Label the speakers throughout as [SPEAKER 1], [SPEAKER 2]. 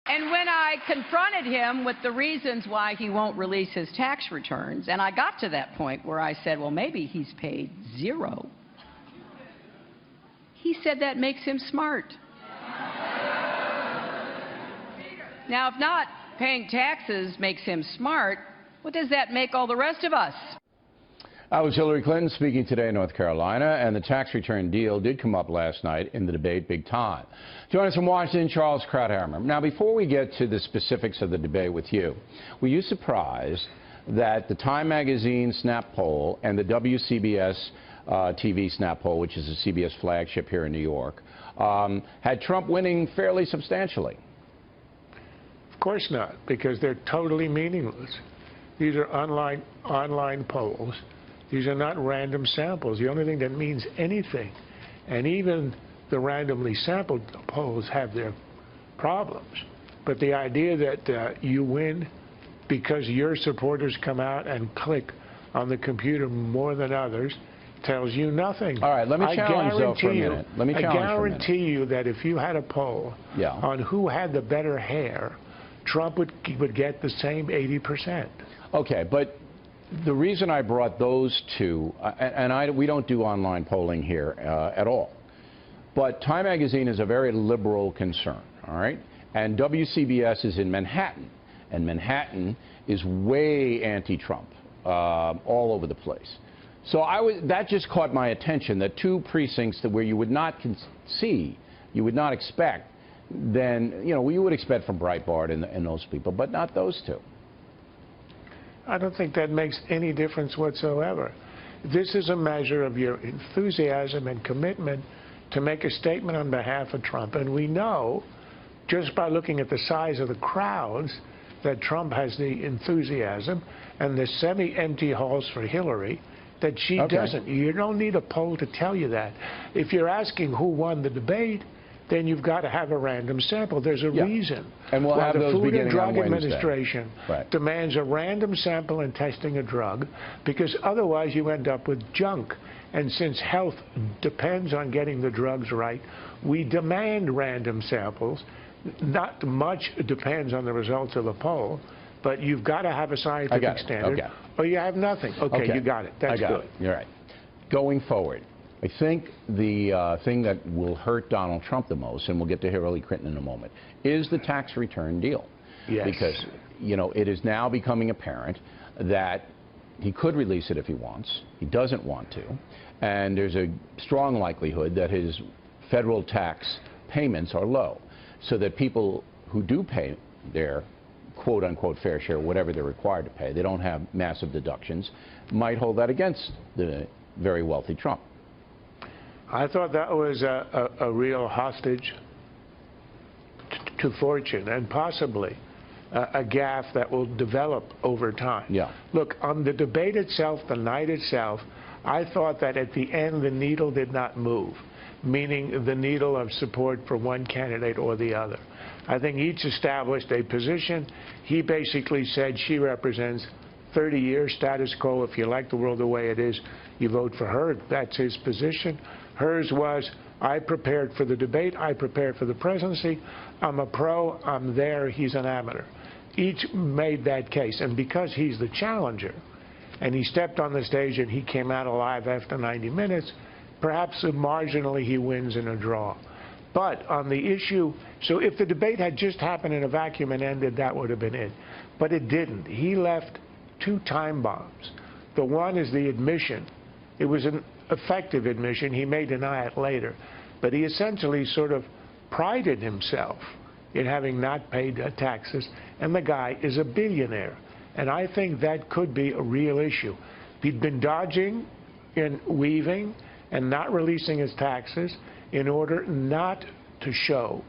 [SPEAKER 1] And when I confronted him with the reasons why he won't release his tax returns, and I got to that point where I said, well, maybe he's paid zero, he said that makes him smart. Now, if not paying taxes makes him smart, what does that make all the rest of us?
[SPEAKER 2] That was Hillary Clinton speaking today in North Carolina, and the tax return deal did come up last night in the debate big time. Joining us from Washington, Charles Krauthammer. Now, before we get to the specifics of the debate with you, were you surprised that the Time Magazine Snap Poll and the WCBS TV Snap Poll, which is a CBS flagship here in New York, had Trump winning fairly substantially?
[SPEAKER 3] Of course not, because they're totally meaningless. These are online polls. These are not random samples. The only thing that means anything, and even the randomly sampled polls have their problems, but the idea that you win because your supporters come out and click on the computer more than others tells you nothing.
[SPEAKER 2] All right, let me challenge though for a minute.
[SPEAKER 3] I guarantee you that if you had a poll on who had the better hair, Trump would get the same 80%.
[SPEAKER 2] Okay, but the reason I brought those two, we don't do online polling here at all, but Time Magazine is a very liberal concern, all right? And WCBS is in Manhattan, and Manhattan is way anti-Trump all over the place. So that just caught my attention, that two precincts where you would not you would not expect, then, you know, you would expect from Breitbart and those people, but not those two.
[SPEAKER 3] I don't think that makes any difference whatsoever. This is a measure of your enthusiasm and commitment to make a statement on behalf of Trump. And we know, just by looking at the size of the crowds, that Trump has the enthusiasm and the semi-empty halls for Hillary that she doesn't. You don't need a poll to tell you that. If you're asking who won the debate, then you've got to have a random sample. There's a reason why the Food and Drug Administration demands a random sample in testing a drug, because otherwise you end up with junk. And since health depends on getting the drugs right, we demand random samples. Not much depends on the results of a poll, but you've got to have a scientific standard, or you have nothing. Okay, you got it. That's good.
[SPEAKER 2] You're right. Going forward, I think the thing that will hurt Donald Trump the most, and we'll get to Hillary Clinton in a moment, is the tax return deal.
[SPEAKER 3] Yes.
[SPEAKER 2] Because, you know, it is now becoming apparent that he could release it if he wants. He doesn't want to. And there's a strong likelihood that his federal tax payments are low, so that people who do pay their quote-unquote fair share, whatever they're required to pay, they don't have massive deductions, might hold that against the very wealthy Trump.
[SPEAKER 3] I thought that was a real hostage to fortune, and possibly a gaffe that will develop over time.
[SPEAKER 2] Yeah.
[SPEAKER 3] Look, on the debate itself, the night itself, I thought that at the end the needle did not move, meaning the needle of support for one candidate or the other. I think each established a position. He basically said she represents 30 years status quo. If you like the world the way it is, you vote for her. That's his position. Hers was, I prepared for the debate. I prepared for the presidency. I'm a pro. I'm there. He's an amateur. Each made that case. And because he's the challenger, and he stepped on the stage and he came out alive after 90 minutes, perhaps marginally he wins in a draw. But on the issue, so if the debate had just happened in a vacuum and ended, that would have been it. But it didn't. He left two time bombs. The one is the admission. It was an effective admission. He may deny it later. But he essentially sort of prided himself in having not paid taxes. And the guy is a billionaire. And I think that could be a real issue. He'd been dodging and weaving and not releasing his taxes in order not to show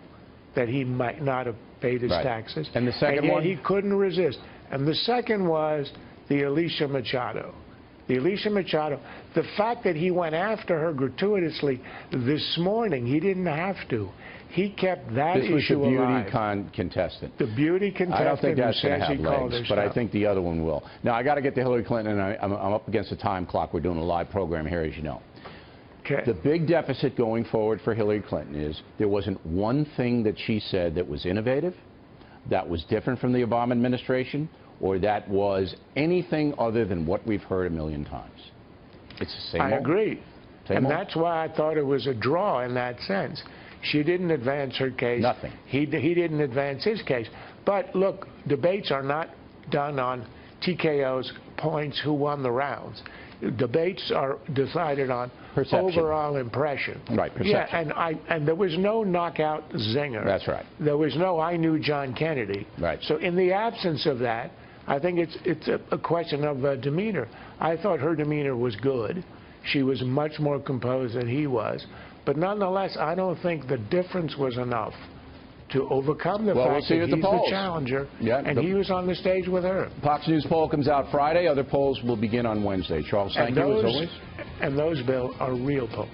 [SPEAKER 3] that he might not have paid his taxes.
[SPEAKER 2] And the second one?
[SPEAKER 3] He couldn't resist. And the second was the Alicia Machado. The Alicia Machado, the fact that he went after her gratuitously this morning, he didn't have to. He kept that issue alive.
[SPEAKER 2] This was the beauty contestant.
[SPEAKER 3] The beauty contestant.
[SPEAKER 2] I don't think that's going to have legs, but I think the other one will. Now, I got to get to Hillary Clinton, and I'm up against the time clock. We're doing a live program here, as you know.
[SPEAKER 3] Okay.
[SPEAKER 2] The big deficit going forward for Hillary Clinton is there wasn't one thing that she said that was innovative, that was different from the Obama administration or that was anything other than what we've heard a million times? It's the same
[SPEAKER 3] I
[SPEAKER 2] old.
[SPEAKER 3] agree.
[SPEAKER 2] Same
[SPEAKER 3] And
[SPEAKER 2] old.
[SPEAKER 3] that's why I thought it was a draw in that sense. She didn't advance her case.
[SPEAKER 2] Nothing.
[SPEAKER 3] He didn't advance his case. But look, debates are not done on TKO's points, who won the rounds. Debates are decided on
[SPEAKER 2] Perception.
[SPEAKER 3] overall impression.
[SPEAKER 2] Right, perception.
[SPEAKER 3] Yeah, and there was no knockout zinger.
[SPEAKER 2] That's right.
[SPEAKER 3] There was no I knew John Kennedy.
[SPEAKER 2] Right.
[SPEAKER 3] So in the absence of that, I think it's a question of demeanor. I thought her demeanor was good. She was much more composed than he was. But nonetheless, I don't think the difference was enough to overcome the
[SPEAKER 2] Well, we'll
[SPEAKER 3] fact
[SPEAKER 2] see
[SPEAKER 3] that
[SPEAKER 2] at the
[SPEAKER 3] he's
[SPEAKER 2] polls.
[SPEAKER 3] the challenger,
[SPEAKER 2] Yeah,
[SPEAKER 3] and he was on the stage with her.
[SPEAKER 2] Fox News poll comes out Friday. Other polls will begin on Wednesday. Charles, thank you as always.
[SPEAKER 3] And those, Bill, are real polls.